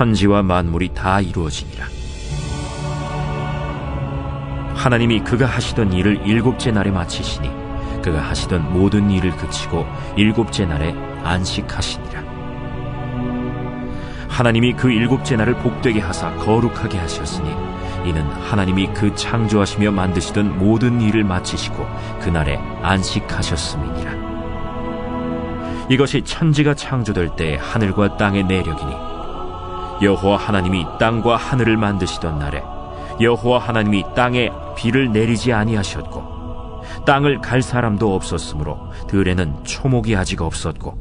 천지와 만물이 다 이루어지니라. 하나님이 그가 하시던 일을 일곱째 날에 마치시니 그가 하시던 모든 일을 그치고 일곱째 날에 안식하시니라. 하나님이 그 일곱째 날을 복되게 하사 거룩하게 하셨으니 이는 하나님이 그 창조하시며 만드시던 모든 일을 마치시고 그날에 안식하셨음이니라. 이것이 천지가 창조될 때 하늘과 땅의 내력이니 여호와 하나님이 땅과 하늘을 만드시던 날에 여호와 하나님이 땅에 비를 내리지 아니하셨고 땅을 갈 사람도 없었으므로 들에는 초목이 아직 없었고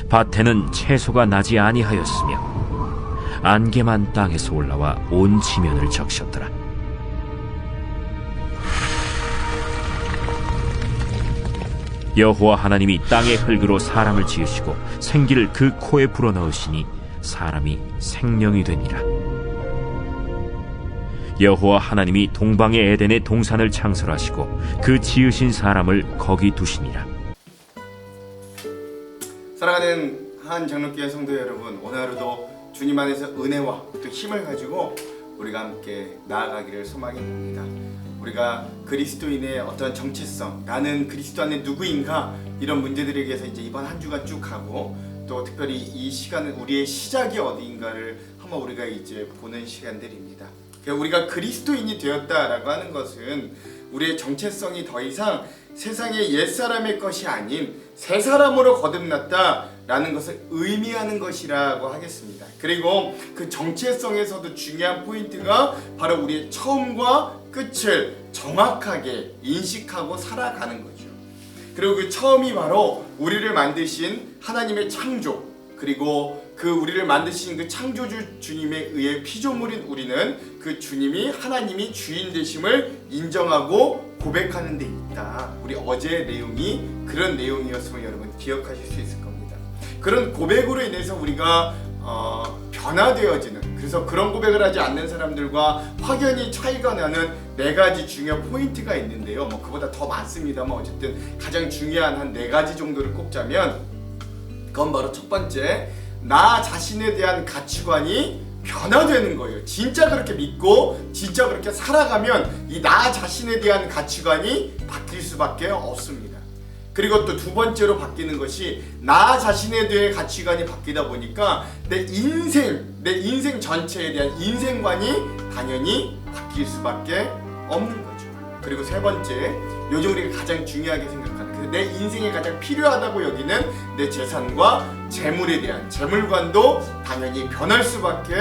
밭에는 채소가 나지 아니하였으며 안개만 땅에서 올라와 온 지면을 적셨더라. 여호와 하나님이 땅의 흙으로 사람을 지으시고 생기를 그 코에 불어넣으시니 사람이 생명이 되니라. 여호와 하나님이 동방의 에덴에 동산을 창설하시고 그 지으신 사람을 거기 두시니라. 사랑하는 한장로교회 성도 여러분, 오늘 하루도 주님 안에서 은혜와 또 힘을 가지고 우리가 함께 나아가기를 소망해 봅니다. 우리가 그리스도인의 어떤 정체성, 나는 그리스도 안에 누구인가, 이런 문제들에 대해서 이제 이번 한 주간 쭉 가고, 또 특별히 이 시간은 우리의 시작이 어디인가를 한번 우리가 이제 보는 시간들입니다. 우리가 그리스도인이 되었다라고 하는 것은 우리의 정체성이 더 이상 세상의 옛사람의 것이 아닌 새 사람으로 거듭났다라는 것을 의미하는 것이라고 하겠습니다. 그리고 그 정체성에서도 중요한 포인트가 바로 우리의 처음과 끝을 정확하게 인식하고 살아가는 거죠. 그리고 그 처음이 바로 우리를 만드신 하나님의 창조, 그리고 그 우리를 만드신 그 창조주 주님에 의해 피조물인 우리는 그 주님이, 하나님이 주인 되심을 인정하고 고백하는 데 있다. 우리 어제의 내용이 그런 내용이었으면 여러분 기억하실 수 있을 겁니다. 그런 고백으로 인해서 우리가 변화되어지는, 그래서 그런 고백을 하지 않는 사람들과 확연히 차이가 나는 네 가지 중요한 포인트가 있는데요. 그보다 더 많습니다만 어쨌든 가장 중요한 한 네 가지 정도를 꼽자면, 그건 바로 첫 번째, 나 자신에 대한 가치관이 변화되는 거예요. 진짜 그렇게 믿고 진짜 그렇게 살아가면 이 나 자신에 대한 가치관이 바뀔 수밖에 없습니다. 그리고 또 두 번째로 바뀌는 것이, 나 자신에 대해 가치관이 바뀌다 보니까 내 인생 전체에 대한 인생관이 당연히 바뀔 수밖에 없는 거죠. 그리고 세 번째, 요즘 우리가 가장 중요하게 생각하는, 내 인생에 가장 필요하다고 여기는 내 재산과 재물에 대한 재물관도 당연히 변할 수밖에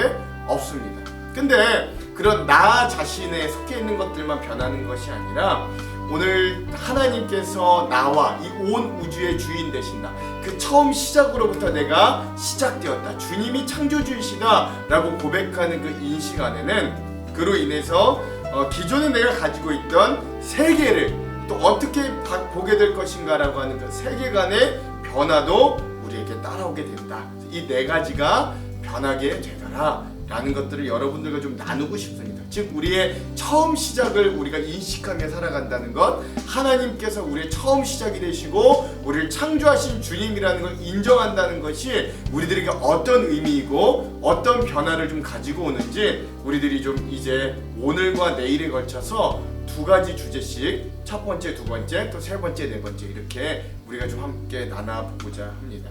없습니다. 근데 그런 나 자신에 속해 있는 것들만 변하는 것이 아니라, 오늘 하나님께서 나와 이 온 우주의 주인 되신다, 그 처음 시작으로부터 내가 시작되었다, 주님이 창조주이시다 라고 고백하는 그 인식 안에는, 그로 인해서 기존에 내가 가지고 있던 세계를 또 어떻게 보게 될 것인가 라고 하는 그 세계관의 변화도 우리에게 따라오게 된다. 이 네 가지가 변하게 되더라 라는 것들을 여러분들과 좀 나누고 싶습니다. 즉 우리의 처음 시작을 우리가 인식하며 살아간다는 것, 하나님께서 우리의 처음 시작이 되시고 우리를 창조하신 주님이라는 걸 인정한다는 것이 우리들에게 어떤 의미이고 어떤 변화를 좀 가지고 오는지, 우리들이 좀 이제 오늘과 내일에 걸쳐서 두 가지 주제씩, 첫 번째, 두 번째, 또 세 번째, 네 번째, 이렇게 우리가 좀 함께 나눠보고자 합니다.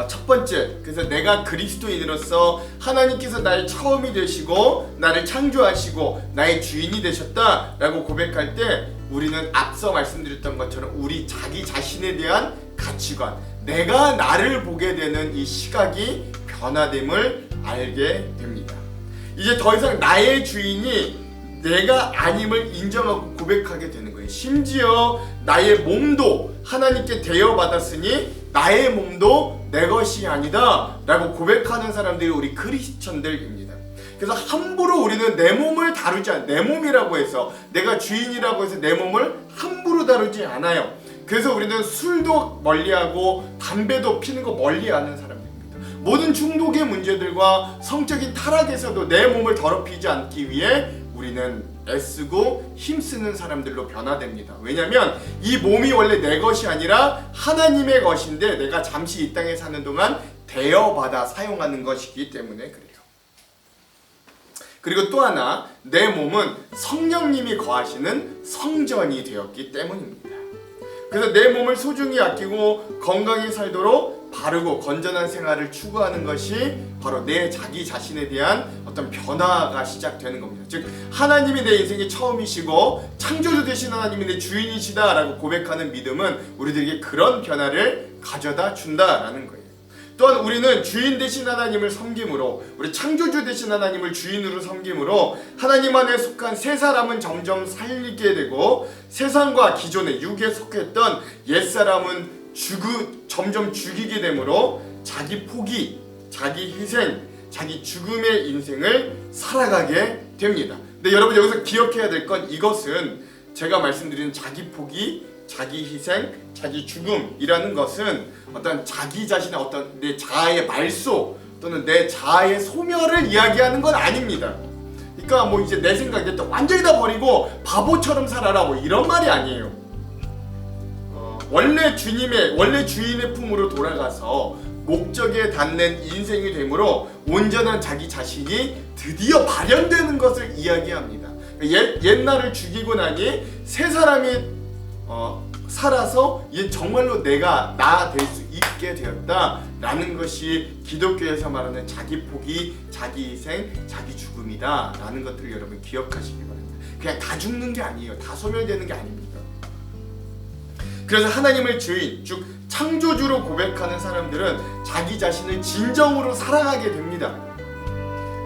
첫 번째, 그래서 내가 그리스도인으로서 하나님께서 나의 처음이 되시고 나를 창조하시고 나의 주인이 되셨다라고 고백할 때, 우리는 앞서 말씀드렸던 것처럼 우리 자기 자신에 대한 가치관, 내가 나를 보게 되는 이 시각이 변화됨을 알게 됩니다. 이제 더 이상 나의 주인이 내가 아님을 인정하고 고백하게 되는 거예요. 심지어 나의 몸도 하나님께 대여받았으니 나의 몸도 내 것이 아니다 라고 고백하는 사람들이 우리 크리스천들입니다. 그래서 함부로 우리는 내 몸을 다루지 않아요. 내 몸이라고 해서, 내가 주인이라고 해서 내 몸을 함부로 다루지 않아요. 그래서 우리는 술도 멀리하고 담배도 피는 거 멀리하는 사람들입니다. 모든 중독의 문제들과 성적인 타락에서도 내 몸을 더럽히지 않기 위해 우리는 애쓰고 힘쓰는 사람들로 변화됩니다. 왜냐하면 이 몸이 원래 내 것이 아니라 하나님의 것인데, 내가 잠시 이 땅에 사는 동안 대여받아 사용하는 것이기 때문에 그래요. 그리고 또 하나, 내 몸은 성령님이 거하시는 성전이 되었기 때문입니다. 그래서 내 몸을 소중히 아끼고 건강히 살도록 바르고 건전한 생활을 추구하는 것이 바로 내 자기 자신에 대한 어떤 변화가 시작되는 겁니다. 즉 하나님이 내 인생의 처음이시고 창조주 되신 하나님이 내 주인이시다라고 고백하는 믿음은 우리들에게 그런 변화를 가져다 준다라는 거예요. 또한 우리는 주인 되신 하나님을 섬김으로, 우리 창조주 되신 하나님을 주인으로 섬김으로 하나님 안에 속한 새 사람은 점점 살리게 되고 세상과 기존의 육에 속했던 옛사람은 점점 죽이게 되므로 자기 포기, 자기 희생, 자기 죽음의 인생을 살아가게 됩니다. 근데 여러분 여기서 기억해야 될 건 이것은 제가 말씀드리는 자기 포기, 자기 희생, 자기 죽음이라는 것은 어떤 자기 자신의 어떤 내 자아의 말소 또는 내 자아의 소멸을 이야기하는 건 아닙니다. 그러니까 뭐 이제 내 생각에 또 완전히 다 버리고 바보처럼 살아라 뭐 이런 말이 아니에요. 원래 주인의 품으로 돌아가서 목적에 닿는 인생이 되므로 온전한 자기 자신이 드디어 발현되는 것을 이야기합니다. 옛날을 죽이고 나니 새 사람이 살아서 정말로 내가 나 될 수 있게 되었다라는 것이 기독교에서 말하는 자기 포기, 자기 희생, 자기 죽음이다 라는 것들을 여러분 기억하시기 바랍니다. 그냥 다 죽는 게 아니에요. 다 소멸되는 게 아닙니다. 그래서 하나님을 주인, 즉 창조주로 고백하는 사람들은 자기 자신을 진정으로 사랑하게 됩니다.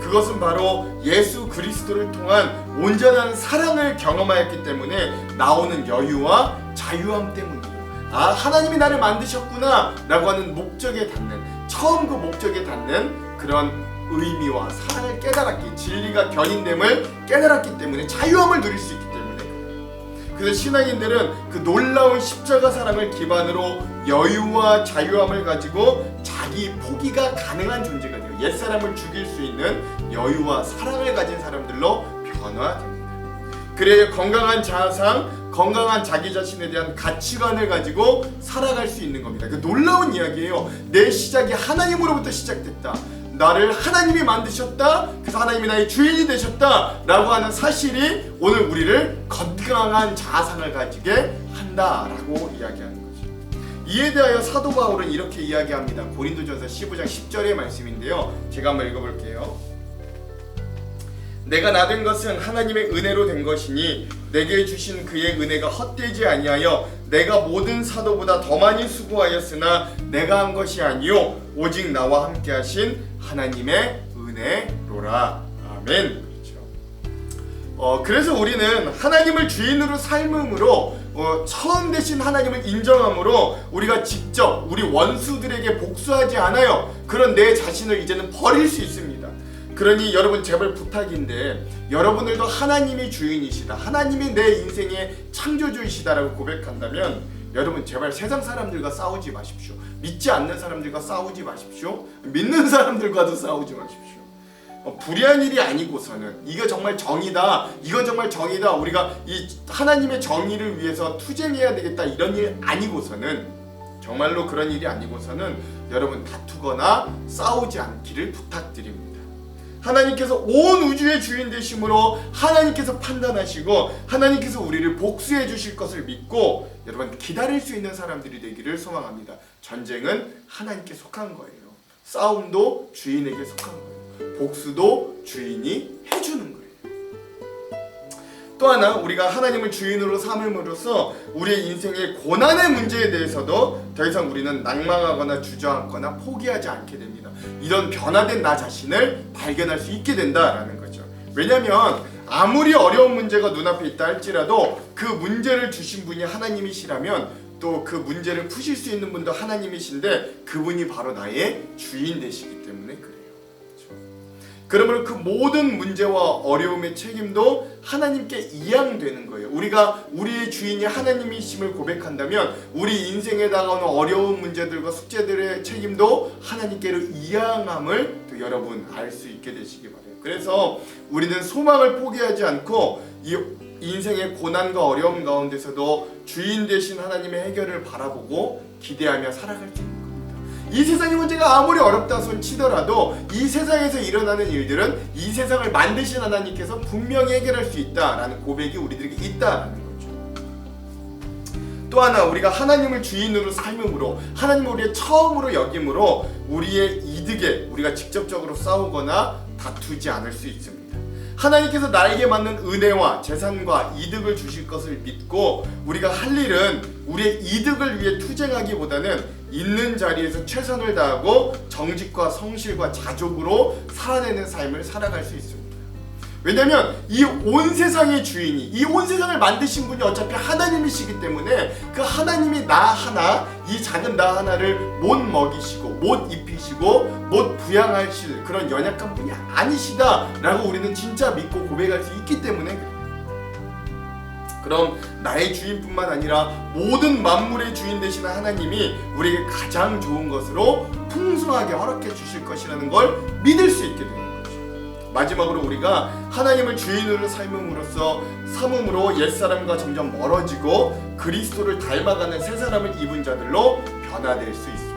그것은 바로 예수 그리스도를 통한 온전한 사랑을 경험하였기 때문에 나오는 여유와 자유함 때문이에요. 아, 하나님이 나를 만드셨구나 라고 하는 목적에 닿는, 처음 그 목적에 닿는 그런 의미와 사랑을 깨달았기, 진리가 견인됨을 깨달았기 때문에 자유함을 누릴 수 있기 때문에 그래서 신앙인들은 그 놀라운 십자가 사랑을 기반으로 여유와 자유함을 가지고 자기 포기가 가능한 존재가 돼요. 옛사람을 죽일 수 있는 여유와 사랑을 가진 사람들로 변화됩니다. 그래야 건강한 자아상, 건강한 자기 자신에 대한 가치관을 가지고 살아갈 수 있는 겁니다. 그 놀라운 이야기예요. 내 시작이 하나님으로부터 시작됐다. 나를 하나님이 만드셨다. 그래서 하나님이 나의 주인이 되셨다 라고 하는 사실이 오늘 우리를 건강한 자아상을 가지게 한다라고 이야기하는 거죠. 이에 대하여 사도 바울은 이렇게 이야기합니다. 고린도전서 15장 10절의 말씀인데요, 제가 한번 읽어볼게요. 내가 나 된 것은 하나님의 은혜로 된 것이니 내게 주신 그의 은혜가 헛되지 아니하여 내가 모든 사도보다 더 많이 수고하였으나 내가 한 것이 아니요 오직 나와 함께 하신 하나님의 은혜로라. 아멘. 그렇죠. 그래서 우리는 하나님을 주인으로 삶음으로 처음 되신 하나님을 인정함으로 우리가 직접 우리 원수들에게 복수하지 않아요. 그런 내 자신을 이제는 버릴 수 있습니다. 그러니 여러분 제발 부탁인데 여러분들도 하나님이 주인이시다, 하나님이 내 인생의 창조주이시다라고 고백한다면 여러분 제발 세상 사람들과 싸우지 마십시오. 믿지 않는 사람들과 싸우지 마십시오. 믿는 사람들과도 싸우지 마십시오. 불의한 일이 아니고서는 이거 정말 정의다, 이거 정말 정의다, 우리가 이 하나님의 정의를 위해서 투쟁해야 되겠다 이런 일 아니고서는, 정말로 그런 일이 아니고서는 여러분 다투거나 싸우지 않기를 부탁드립니다. 하나님께서 온 우주의 주인 되심으로 하나님께서 판단하시고 하나님께서 우리를 복수해 주실 것을 믿고 여러분 기다릴 수 있는 사람들이 되기를 소망합니다. 전쟁은 하나님께 속한 거예요. 싸움도 주인에게 속한 거예요. 복수도 주인이 해주는 거예요. 또 하나, 우리가 하나님을 주인으로 삼음으로써 우리의 인생의 고난의 문제에 대해서도 더 이상 우리는 낭망하거나 주저앉거나 포기하지 않게 됩니다. 이런 변화된 나 자신을 발견할 수 있게 된다라는 거죠. 왜냐하면 아무리 어려운 문제가 눈앞에 있다 할지라도 그 문제를 주신 분이 하나님이시라면 또 그 문제를 푸실 수 있는 분도 하나님이신데 그분이 바로 나의 주인 되시기 때문에 그래요. 그러므로 그 모든 문제와 어려움의 책임도 하나님께 이양되는 거예요. 우리가 우리의 주인이 하나님이심을 고백한다면 우리 인생에 다가오는 어려운 문제들과 숙제들의 책임도 하나님께로 이양함을 또 여러분 알 수 있게 되시기 바라요. 그래서 우리는 소망을 포기하지 않고 이 인생의 고난과 어려움 가운데서도 주인 되신 하나님의 해결을 바라보고 기대하며 살아갈 수 있는 겁니다. 이 세상의 문제가 아무리 어렵다 손 치더라도 이 세상에서 일어나는 일들은 이 세상을 만드신 하나님께서 분명히 해결할 수 있다라는 고백이 우리들에게 있다라는 거죠. 또 하나, 우리가 하나님을 주인으로 삶음으로, 하나님을 우리의 처음으로 여김으로 우리의 이득에 우리가 직접적으로 싸우거나 다투지 않을 수 있습니다. 하나님께서 나에게 맞는 은혜와 재산과 이득을 주실 것을 믿고 우리가 할 일은 우리의 이득을 위해 투쟁하기보다는 있는 자리에서 최선을 다하고 정직과 성실과 자족으로 살아내는 삶을 살아갈 수 있습니다. 왜냐하면 이 온 세상의 주인이, 이 온 세상을 만드신 분이 어차피 하나님이시기 때문에 그 하나님이 나 하나, 이 작은 나 하나를 못 먹이시고 못 입히시고 못 부양하실 그런 연약한 분이 아니시다라고 우리는 진짜 믿고 고백할 수 있기 때문에 그래요. 그럼 나의 주인뿐만 아니라 모든 만물의 주인 되시는 하나님이 우리에게 가장 좋은 것으로 풍성하게 허락해 주실 것이라는 걸 믿을 수 있게 됩니다. 마지막으로 우리가 하나님을 주인으로 삶음으로 옛사람과 점점 멀어지고 그리스도를 닮아가는 새 사람을 입은 자들로 변화될 수 있습니다.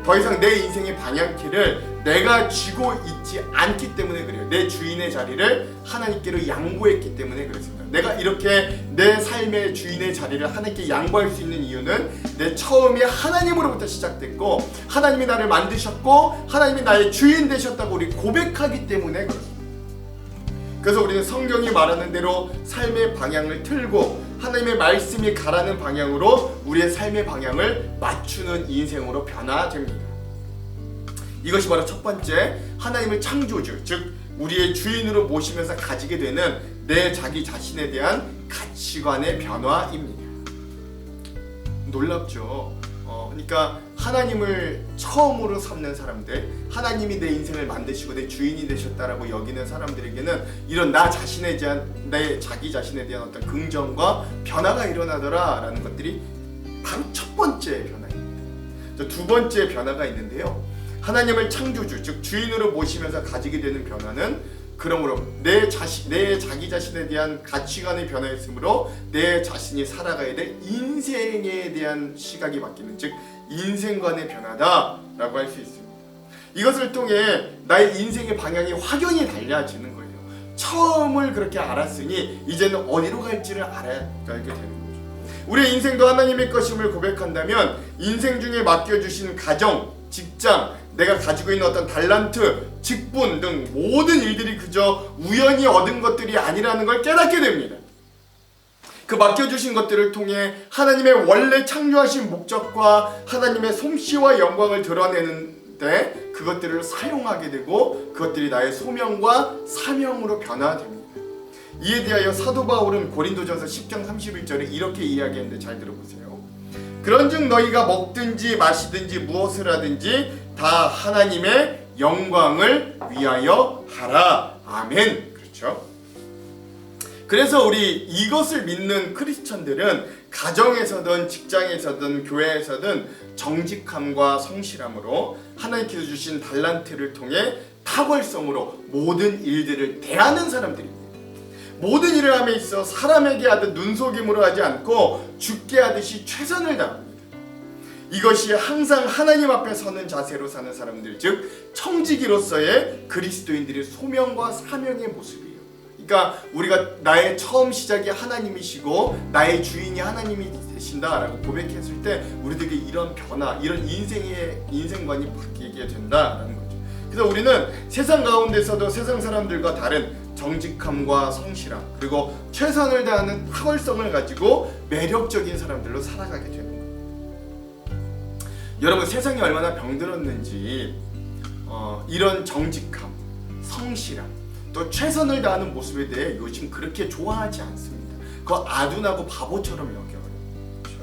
더 이상 내 인생의 방향키를 내가 쥐고 있지 않기 때문에 그래요. 내 주인의 자리를 하나님께로 양보했기 때문에 그렇습니다. 내가 이렇게 내 삶의 주인의 자리를 하나님께 양보할 수 있는 이유는 내 처음이 하나님으로부터 시작됐고 하나님이 나를 만드셨고 하나님이 나의 주인 되셨다고 우리 고백하기 때문에 그렇습니다. 그래서 우리는 성경이 말하는 대로 삶의 방향을 틀고 하나님의 말씀이 가라는 방향으로 우리의 삶의 방향을 맞추는 인생으로 변화됩니다. 이것이 바로 첫 번째, 하나님을 창조주, 즉 우리의 주인으로 모시면서 가지게 되는 내 자기 자신에 대한 가치관의 변화입니다. 놀랍죠? 그러니까 하나님을 처음으로 삼는 사람들, 하나님이 내 인생을 만드시고 내 주인이 되셨다라고 여기는 사람들에게는 이런 나 자신에 대한, 내 자기 자신에 대한 어떤 긍정과 변화가 일어나더라라는 것들이 바로 첫 번째 변화입니다. 두 번째 변화가 있는데요, 하나님을 창조주, 즉 주인으로 모시면서 가지게 되는 변화는 그러므로 내 자기 자신에 대한 가치관의 변화였으므로 내 자신이 살아가야 될 인생에 대한 시각이 바뀌는, 즉 인생관의 변화다라고 할 수 있습니다. 이것을 통해 나의 인생의 방향이 확연히 달라지는 거예요. 처음을 그렇게 알았으니 이제는 어디로 갈지를 알게 되는 거죠. 우리의 인생도 하나님의 것임을 고백한다면 인생 중에 맡겨주신 가정, 직장, 내가 가지고 있는 어떤 달란트, 직분 등 모든 일들이 그저 우연히 얻은 것들이 아니라는 걸 깨닫게 됩니다. 그 맡겨주신 것들을 통해 하나님의 원래 창조하신 목적과 하나님의 솜씨와 영광을 드러내는데 그것들을 사용하게 되고 그것들이 나의 소명과 사명으로 변화됩니다. 이에 대하여 사도 바울은 고린도전서 10장 31절에 이렇게 이야기했는데 잘 들어보세요. 그런즉 너희가 먹든지 마시든지 무엇을 하든지 다 하나님의 영광을 위하여 하라. 아멘. 그렇죠? 그래서 우리 이것을 믿는 크리스천들은 가정에서든 직장에서든 교회에서든 정직함과 성실함으로 하나님께서 주신 달란트를 통해 탁월성으로 모든 일들을 대하는 사람들입니다. 모든 일을 함에 있어 사람에게 하듯 눈속임으로 하지 않고 주께 하듯이 최선을 다합니다. 이것이 항상 하나님 앞에 서는 자세로 사는 사람들, 즉 청지기로서의 그리스도인들의 소명과 사명의 모습이에요. 그러니까 우리가 나의 처음 시작이 하나님이시고 나의 주인이 하나님이 되신다라고 고백했을 때 우리들에게 이런 변화, 이런 인생관이 바뀌게 된다라는 거죠. 그래서 우리는 세상 가운데서도 세상 사람들과 다른 정직함과 성실함, 그리고 최선을 다하는 탁월성을 가지고 매력적인 사람들로 살아가게 되는 거예요. 여러분, 세상이 얼마나 병들었는지 이런 정직함, 성실함, 또 최선을 다하는 모습에 대해 요즘 그렇게 좋아하지 않습니다. 그거 아둔하고 바보처럼 여겨요. 그렇죠?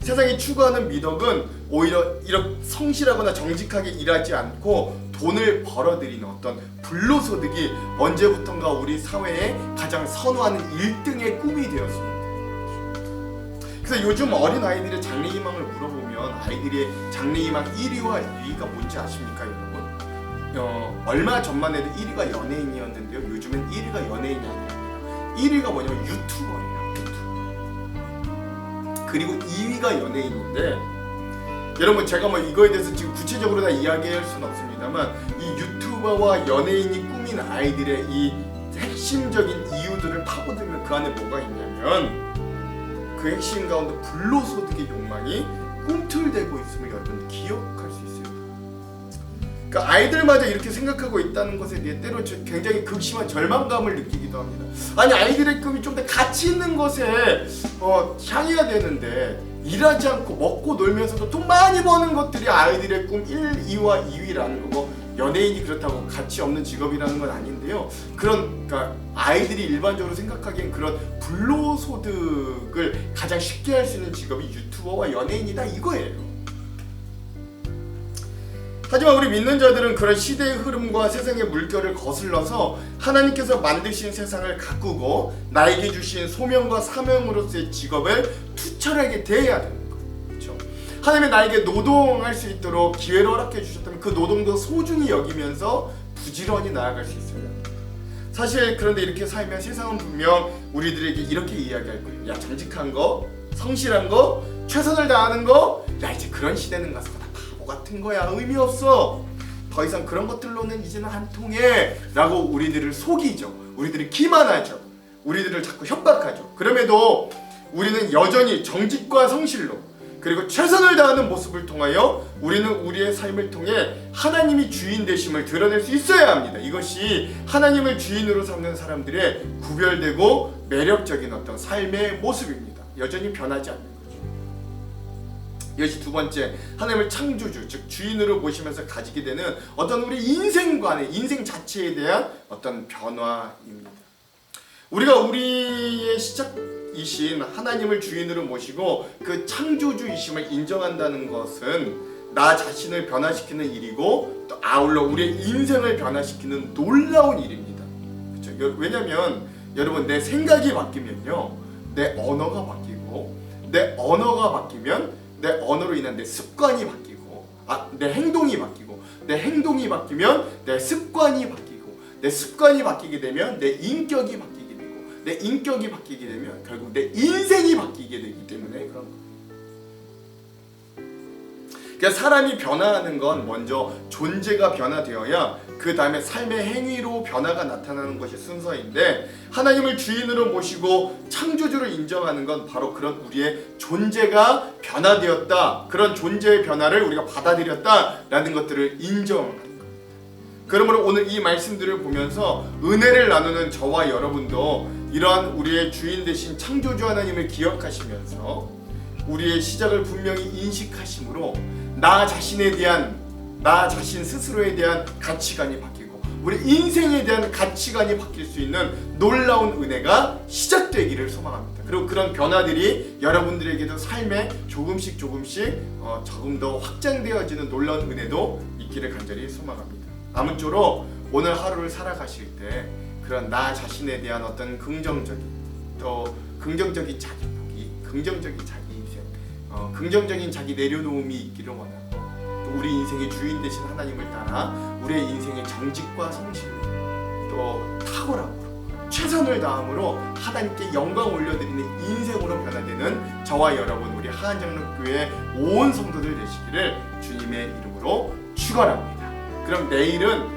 세상이 추구하는 미덕은 오히려 이렇게 성실하거나 정직하게 일하지 않고 돈을 벌어들이는 어떤 불로소득이 언제부턴가 우리 사회에 가장 선호하는 1등의 꿈이 되었습니다. 그래서 요즘 어린 아이들의 장래희망을 물어보면 아이들의 장래희망 1위와 2위가 뭔지 아십니까, 여러분? 얼마 전만 해도 1위가 연예인이었는데요, 요즘은 1위가 연예인이 아니라 1위가 뭐냐면 유튜버예요. 유튜버. 그리고 2위가 연예인인데 여러분 제가 뭐 이거에 대해서 지금 구체적으로 다 이야기할 수는 없습니다만 이 유튜버와 연예인이 꾸민 아이들의 이 핵심적인 이유들을 파고들면 그 안에 뭐가 있냐면 그 핵심 가운데 불로소득의 욕망이 꿈틀대고 있음을 여러분 기억할 수 있어요. 그러니까 아이들마저 이렇게 생각하고 있다는 것에 대해 때로 굉장히 극심한 절망감을 느끼기도 합니다. 아니 아이들의 꿈이 좀 더 가치 있는 것에 향해야 되는데 일하지 않고 먹고 놀면서도 돈 많이 버는 것들이 아이들의 꿈 1, 2와 2위라는 거고 연예인이 그렇다고 가치 없는 직업이라는 건 아닌데요. 그러니까 아이들이 일반적으로 생각하기엔 그런 불로소득을 가장 쉽게 할 수 있는 직업이 유튜버와 연예인이다 이거예요. 하지만 우리 믿는 자들은 그런 시대의 흐름과 세상의 물결을 거슬러서 하나님께서 만드신 세상을 가꾸고 나에게 주신 소명과 사명으로서의 직업을 투철하게 대해야 되는 거예요. 그렇죠? 하나님이 나에게 노동할 수 있도록 기회를 허락해 주셨다면 그 노동도 소중히 여기면서 부지런히 나아갈 수 있어요. 사실 그런데 이렇게 살면 세상은 분명 우리들에게 이렇게 이야기할 거예요. 야, 정직한 거, 성실한 거, 최선을 다하는 거, 야 이제 그런 시대는 가서 다 바보 같은 거야. 의미 없어. 더 이상 그런 것들로는 이제는 안 통해. 라고 우리들을 속이죠. 우리들을 기만하죠. 우리들을 자꾸 협박하죠. 그럼에도 우리는 여전히 정직과 성실로 그리고 최선을 다하는 모습을 통하여 우리는 우리의 삶을 통해 하나님이 주인 되심을 드러낼 수 있어야 합니다. 이것이 하나님을 주인으로 삼는 사람들의 구별되고 매력적인 어떤 삶의 모습입니다. 여전히 변하지 않는 거죠. 이것이 두 번째, 하나님을 창조주, 즉 주인으로 모시면서 가지게 되는 어떤 우리 인생관의 인생 자체에 대한 어떤 변화입니다. 우리가 우리의 시작이신 하나님을 주인으로 모시고 그 창조주이심을 인정한다는 것은 나 자신을 변화시키는 일이고 또 아울러 우리의 인생을 변화시키는 놀라운 일입니다. 그렇죠? 왜냐하면 여러분 내 생각이 바뀌면요 내 언어가 바뀌고 내 언어가 바뀌면 내 언어로 인한 내 습관이 바뀌고 내 행동이 바뀌고 내 행동이 바뀌면 내 습관이 바뀌고 내 습관이 바뀌게 되면 내 인격이 바뀌고 내 인격이 바뀌게 되면 결국 내 인생이 바뀌게 되기 때문에 그런 거예요. 그러니까 사람이 변화하는 건 먼저 존재가 변화되어야 그 다음에 삶의 행위로 변화가 나타나는 것이 순서인데 하나님을 주인으로 모시고 창조주로 인정하는 건 바로 그런 우리의 존재가 변화되었다. 그런 존재의 변화를 우리가 받아들였다라는 것들을 인정하는 거예요. 그러므로 오늘 이 말씀들을 보면서 은혜를 나누는 저와 여러분도 이러한 우리의 주인 되신 창조주 하나님을 기억하시면서 우리의 시작을 분명히 인식하심으로 나 자신에 대한 나 자신 스스로에 대한 가치관이 바뀌고 우리 인생에 대한 가치관이 바뀔 수 있는 놀라운 은혜가 시작되기를 소망합니다. 그리고 그런 변화들이 여러분들에게도 삶에 조금 더 확장되어지는 놀라운 은혜도 있기를 간절히 소망합니다. 아무쪼록 오늘 하루를 살아가실 때 그런 나 자신에 대한 어떤 긍정적인 자기 포기, 긍정적인 자기 인생, 긍정적인 자기 내려놓음이 있기를 원하고 또 우리 인생의 주인 되신 하나님을 따라 우리의 인생의 정직과 성실 또 탁월함으로 최선을 다함으로 하나님께 영광 올려드리는 인생으로 변화되는 저와 여러분 우리 하안장로교회 온 성도들 되시기를 주님의 이름으로 축원합니다. 그럼 내일은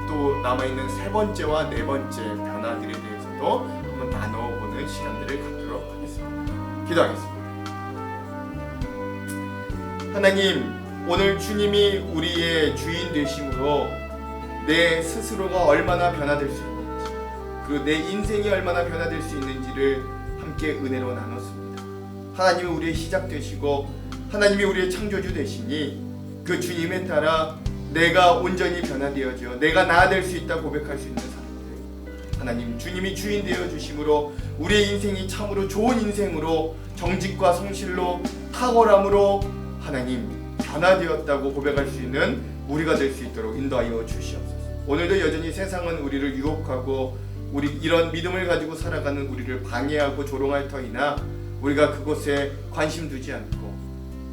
또 남아있는 세 번째와 네 번째 변화들에 대해서도 한번 나눠보는 시간들을 갖도록 하겠습니다. 기도하겠습니다. 하나님, 오늘 주님이 우리의 주인 되심으로 내 스스로가 얼마나 변화될 수 있는지 그리고 내 인생이 얼마나 변화될 수 있는지를 함께 은혜로 나눴습니다. 하나님이 우리의 시작 되시고 하나님이 우리의 창조주 되시니 그 주님에 따라 내가 온전히 변화되어져 내가 나아될 수 있다 고백할 수 있는 사람들 하나님 주님이 주인 되어 주심으로 우리의 인생이 참으로 좋은 인생으로 정직과 성실로 탁월함으로 하나님 변화되었다고 고백할 수 있는 우리가 될 수 있도록 인도하여 주시옵소서. 오늘도 여전히 세상은 우리를 유혹하고 우리 이런 믿음을 가지고 살아가는 우리를 방해하고 조롱할 터이나 우리가 그곳에 관심 두지 않고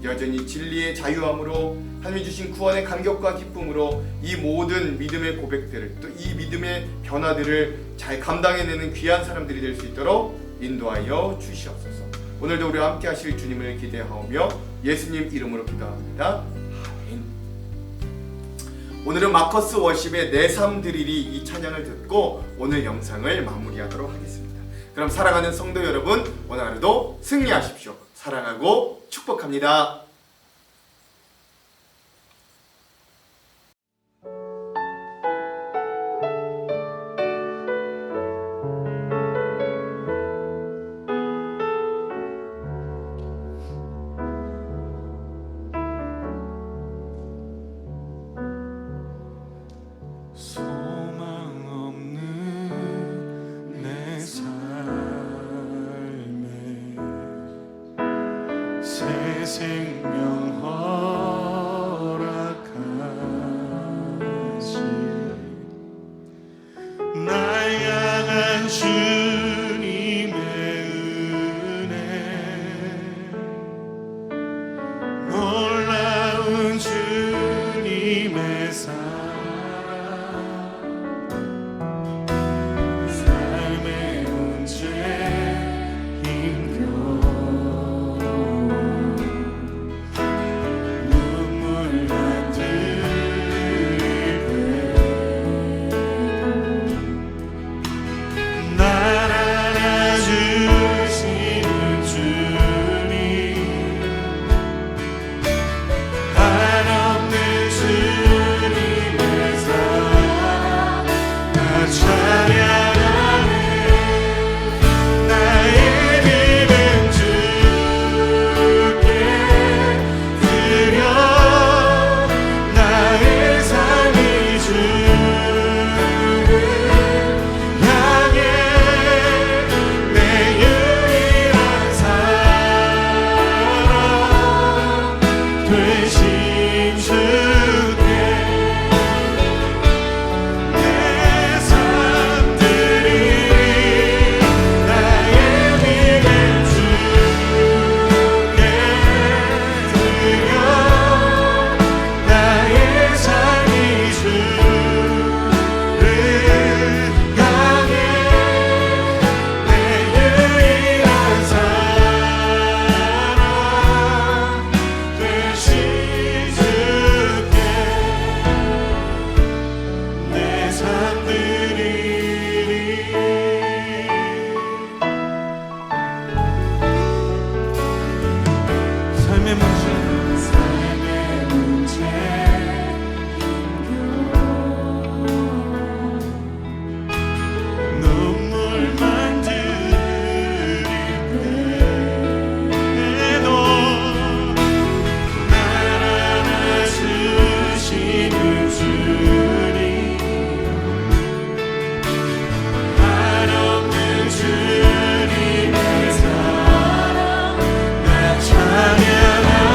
여전히 진리의 자유함으로 하나님이 주신 구원의 감격과 기쁨으로 이 모든 믿음의 고백들을 또 이 믿음의 변화들을 잘 감당해내는 귀한 사람들이 될 수 있도록 인도하여 주시옵소서. 오늘도 우리와 함께 하실 주님을 기대하며 예수님 이름으로 기도합니다. 아멘. 오늘은 마커스 워십의 내 삶 드리리 이 찬양을 듣고 오늘 영상을 마무리하도록 하겠습니다. 그럼 사랑하는 성도 여러분, 오늘 하루도 승리하십시오. 사랑하고 축복합니다. 생명 허락하시 날 향한 주님의 은혜 놀라운 주님의 사랑 삶의 문제 찬양하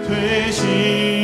되신